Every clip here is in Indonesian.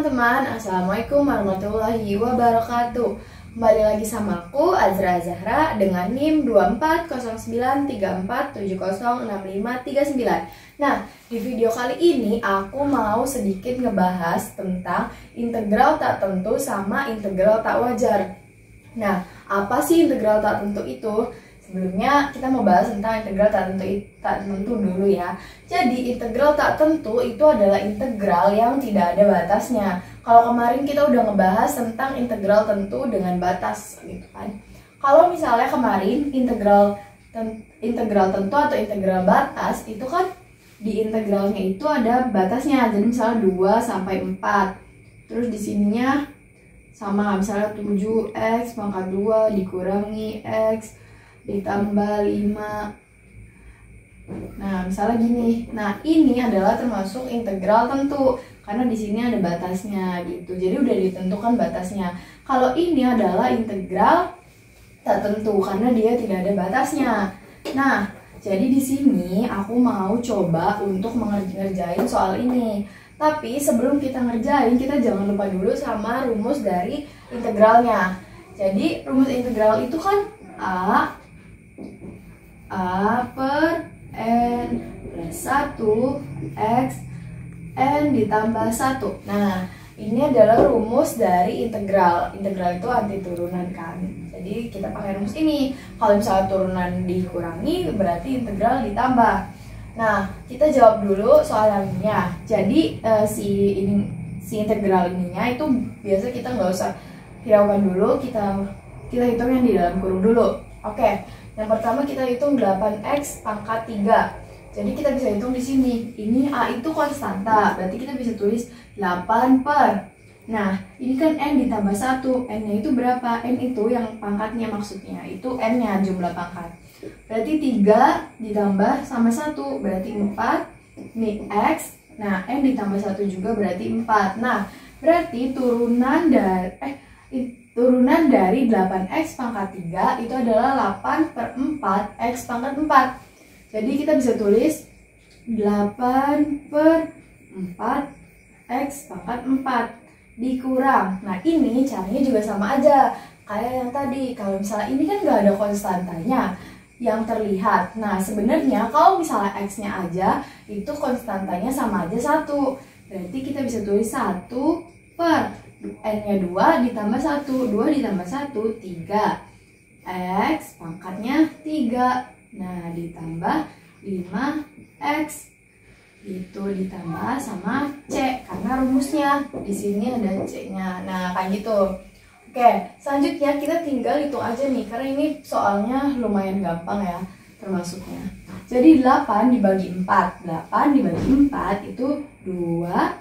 teman-teman, Assalamualaikum warahmatullahi wabarakatuh. Kembali lagi sama aku, Azra Zahra, dengan NIM 240934706539. Nah, di video kali ini aku mau sedikit ngebahas tentang integral tak tentu sama integral tak wajar. Nah, apa sih integral tak tentu itu? Sebelumnya kita mau bahas tentang integral tak tentu dulu ya. Jadi integral tak tentu itu adalah integral yang tidak ada batasnya. Kalau kemarin kita udah ngebahas tentang integral tentu dengan batas gitu kan. Kalau misalnya kemarin integral tentu atau integral batas itu kan di integralnya itu ada batasnya. Jadi misalnya 2 sampai 4. Terus di sininya sama misalnya 7x pangkat 2 dikurangi x ditambah 5. Nah, misalnya gini. Nah, ini adalah termasuk integral tentu karena di sini ada batasnya gitu. Jadi udah ditentukan batasnya. Kalau ini adalah integral tak tentu karena dia tidak ada batasnya. Nah, jadi di sini aku mau coba untuk ngerjain soal ini. Tapi sebelum kita ngerjain, kita jangan lupa dulu sama rumus dari integralnya. Jadi rumus integral itu kan A per N plus 1 X N ditambah 1. Nah, ini adalah rumus dari integral. Integral itu anti turunan kan. Jadi kita pakai rumus ini. Kalau misalnya turunan dikurangi berarti integral ditambah. Nah, kita jawab dulu soalnya. Jadi si integral ininya itu biasa kita nggak usah hiraukan dulu, kita hitung yang di dalam kurung dulu. Oke. Yang pertama kita hitung 8x pangkat 3. Jadi kita bisa hitung di sini. Ini A itu konstanta, berarti kita bisa tulis 8 per. Nah, ini kan N ditambah 1. N-nya itu berapa? N itu yang pangkatnya maksudnya. Itu N-nya jumlah pangkat. Berarti 3 ditambah sama 1 berarti 4. Ini X. Nah, N ditambah 1 juga berarti 4. Nah, berarti turunan dari 8x pangkat 3 itu adalah 8 per 4 x pangkat 4. Jadi kita bisa tulis 8 per 4 x pangkat 4 dikurang. Nah, ini caranya juga sama aja kayak yang tadi. Kalau misalnya ini kan nggak ada konstantanya yang terlihat. Nah, sebenarnya kalau misalnya x-nya aja itu konstantanya sama aja 1. Berarti kita bisa tulis 1 per N-nya 2 ditambah 1. 2 ditambah 1, 3. X pangkatnya 3. Nah, ditambah 5X. Itu ditambah sama C. Karena rumusnya di sini ada C-nya. Nah, kayak gitu. Oke, selanjutnya kita tinggal hitung aja nih. Karena ini soalnya lumayan gampang ya termasuknya. Jadi 8 dibagi 4. 8 dibagi 4 itu 2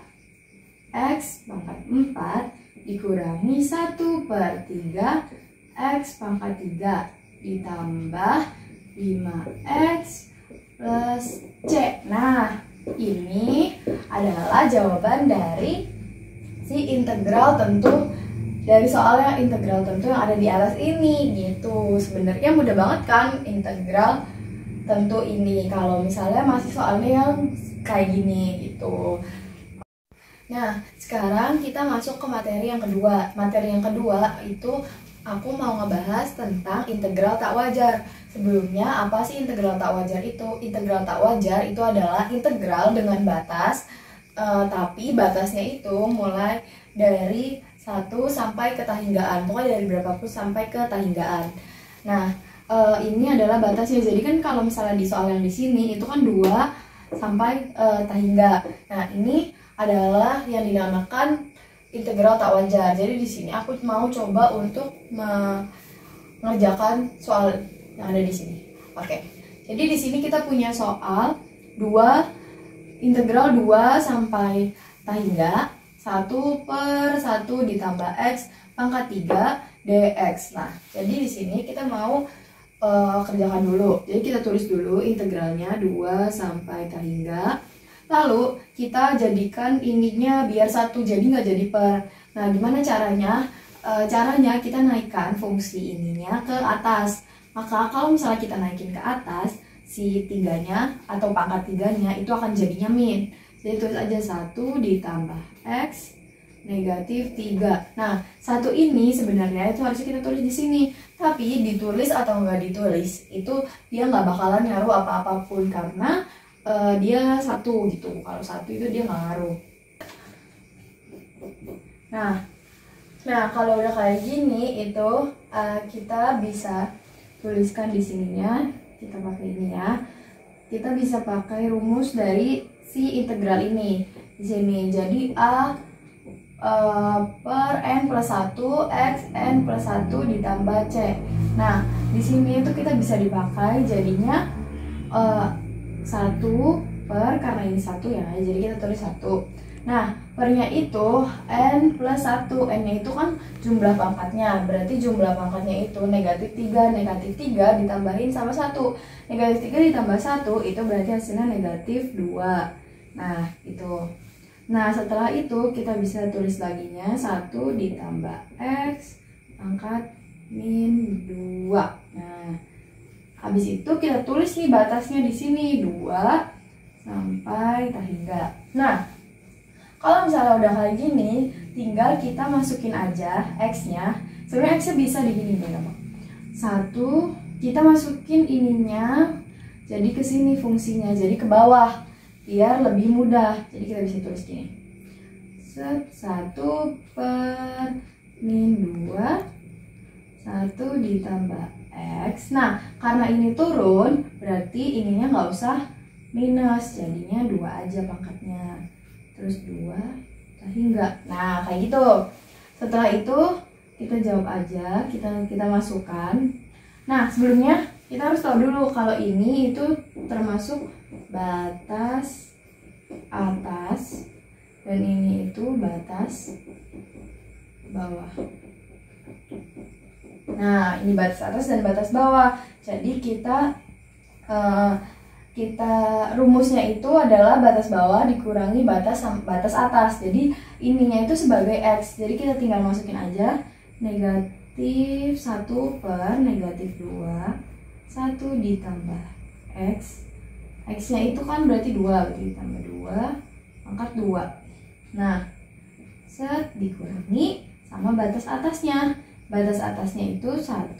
X pangkat 4 dikurangi 1 per 3 X pangkat 3 ditambah 5X plus C. Nah, ini adalah jawaban dari si integral tentu, dari soalnya integral tentu yang ada di atas ini gitu. Sebenarnya mudah banget kan integral tentu ini kalau misalnya masih soalnya yang kayak gini gitu. Nah, sekarang kita masuk ke materi yang kedua. Materi yang kedua itu aku mau ngebahas tentang integral tak wajar. Sebelumnya, apa sih integral tak wajar itu? Integral tak wajar itu adalah integral dengan batas, tapi batasnya itu mulai dari 1 sampai ketahinggaan. Pokoknya dari berapapun sampai ketahinggaan. Nah, ini adalah batasnya. Jadi kan kalau misalnya di soal yang di sini itu kan 2 sampai tahingga. Nah, ini adalah yang dinamakan integral tak wajar. Jadi di sini aku mau coba untuk mengerjakan soal yang ada di sini. Oke. Jadi di sini kita punya soal integral 2 sampai tahingga 1 per 1 ditambah x pangkat 3 dx. Nah, jadi di sini kita mau kerjakan dulu. Jadi kita tulis dulu integralnya 2 sampai tahingga. Lalu kita jadikan ininya biar 1, jadi nggak jadi per. Nah, gimana caranya? Caranya kita naikkan fungsi ininya ke atas. Maka kalau misalnya kita naikin ke atas, si 3-nya atau pangkat 3-nya itu akan jadinya min. Jadi tulis aja 1 ditambah x negatif 3. Nah, 1 ini sebenarnya itu harusnya kita tulis di sini. Tapi ditulis atau nggak ditulis, itu dia nggak bakalan ngaruh apa-apapun karena dia 1 gitu. Kalau 1 itu dia nggak ngaruh. Nah, kalau udah kayak gini itu kita bisa tuliskan di sininya. Kita pakai ini ya. Kita bisa pakai rumus dari si integral ini di sini. Jadi A per n plus 1 x n plus 1 ditambah c. Nah, di sini itu kita bisa dipakai jadinya 1 per, karena ini 1 ya, jadi kita tulis 1. Nah, pernya itu n plus 1, n-nya itu kan jumlah pangkatnya, berarti jumlah pangkatnya itu negatif 3, negatif 3 ditambahin sama 1. Negatif 3 ditambah 1 itu berarti hasilnya negatif 2. Nah, itu. Nah, setelah itu kita bisa tulis laginya 1 ditambah x pangkat min 2. Nah, habis itu kita tulis nih batasnya di sini 2 sampai hingga. Nah, kalau misalnya udah kayak gini, tinggal kita masukin aja x-nya. Sebenarnya x-nya bisa digini nih, Pak. 1, kita masukin ininya jadi ke sini fungsinya, jadi ke bawah. Biar lebih mudah, jadi kita bisa tulis gini 1 per min 2 1 ditambah x. Nah, karena ini turun berarti ininya nggak usah minus, jadinya 2 aja pangkatnya, terus 2 hingga. Nah, kayak gitu. Setelah itu kita jawab aja, kita masukkan. Nah, sebelumnya kita harus tahu dulu kalau ini itu termasuk batas atas dan ini itu batas bawah. Nah, ini batas atas dan batas bawah. Jadi kita rumusnya itu adalah batas bawah dikurangi batas atas. Jadi ininya itu sebagai x. Jadi kita tinggal masukin aja negatif 1 per negatif 2 1 ditambah x. X-nya itu kan berarti 2, berarti ditambah 2 angkat 2. Nah, set dikurangi sama batas atasnya. Batas atasnya itu 1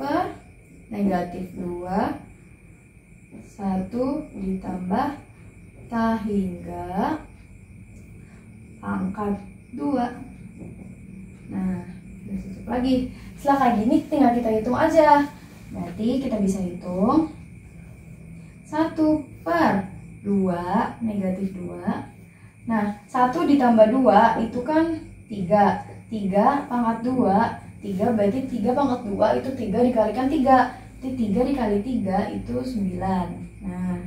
per negatif 2 1 ditambah hingga pangkat 2. Nah, kita tutup lagi. Setelah kayak gini tinggal kita hitung aja. Berarti kita bisa hitung 1 per 2 negatif 2. Nah, 1 ditambah 2 itu kan 3. 3 pangkat 2, 3 berarti 3 pangkat 2 itu 3 dikalikan 3. Jadi 3 dikali 3 itu 9. Nah,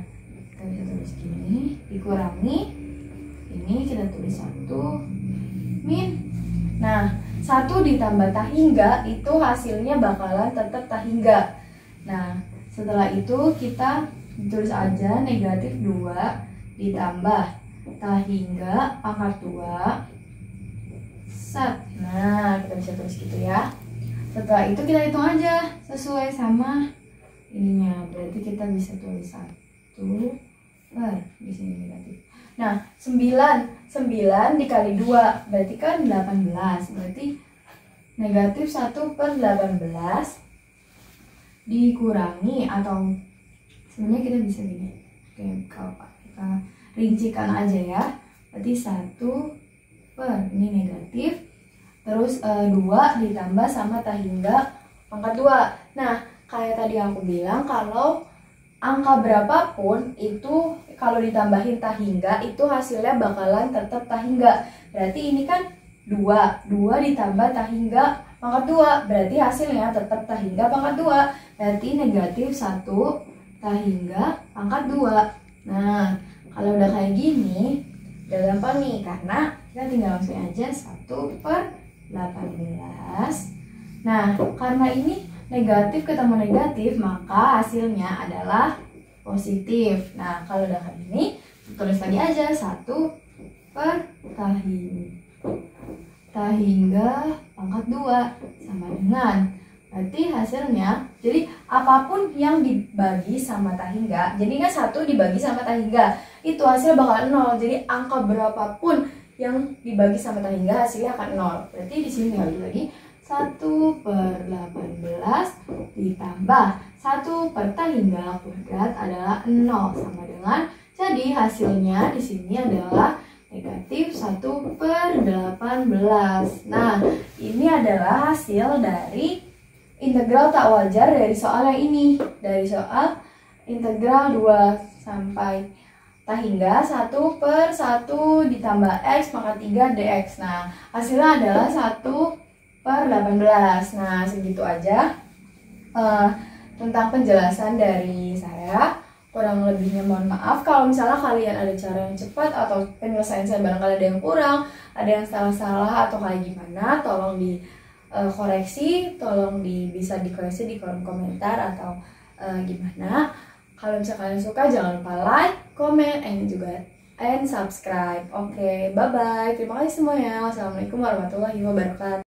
kita bisa tulis gini, dikurangi ini kita tulis 1 min. Nah, 1 ditambah hingga itu hasilnya bakalan tetap hingga. Nah, setelah itu kita tulis aja negatif 2 ditambah hingga pangkat 2 set. Nah, kita bisa tulis gitu ya. Setelah itu kita hitung aja sesuai sama ininya. Berarti kita bisa tulis 1 per di sini negatif. Nah, 9 dikali 2 berarti kan 18. Berarti negatif 1 per 18 dikurangi, atau sebenarnya kita bisa gini. Oke, kalau kita rincikan aja ya. Berarti 1 per ini negatif, terus 2 ditambah sama hingga pangkat 2. Nah, kayak tadi aku bilang kalau angka berapapun itu kalau ditambahin hingga itu hasilnya bakalan tetap hingga. Berarti ini kan 2 ditambah hingga pangkat 2, berarti hasilnya tetap hingga pangkat 2. Berarti negatif 1 hingga pangkat 2. Nah, kalau udah kayak gini udah gampang nih, karena kita tinggal langsung aja 1 per 18. Nah, karena ini negatif ketemu negatif, maka hasilnya adalah positif. Nah, kalau udah kayak gini, tulis lagi aja 1 per hingga pangkat 2 sama dengan, berarti hasilnya, jadi apapun yang dibagi sama hingga, jadi kan 1 dibagi sama hingga, itu hasil bakal 0. Jadi angka berapapun yang dibagi sama tanggal hingga hasilnya akan 0. Berarti di sini lagi 1/18 ditambah 1 hingga kuadrat adalah 0 sama dengan, jadi hasilnya di sini adalah negatif 1/18. Nah, ini adalah hasil dari integral tak wajar dari soal yang ini, dari soal integral 2 sampai tak hingga 1/1 ditambah x pangkat 3 dx. Nah, hasilnya adalah 1/18. Nah, segitu aja tentang penjelasan dari saya. Kurang lebihnya mohon maaf. Kalau misalnya kalian ada cara yang cepat atau penyelesaian saya barangkali ada yang kurang, ada yang salah-salah atau kayak gimana, tolong dikoreksi, tolong bisa dikoreksi di kolom komentar atau gimana. Kalau misalnya kalian suka, jangan lupa like, comment, and subscribe. Oke, bye-bye. Terima kasih semuanya. Wassalamualaikum warahmatullahi wabarakatuh.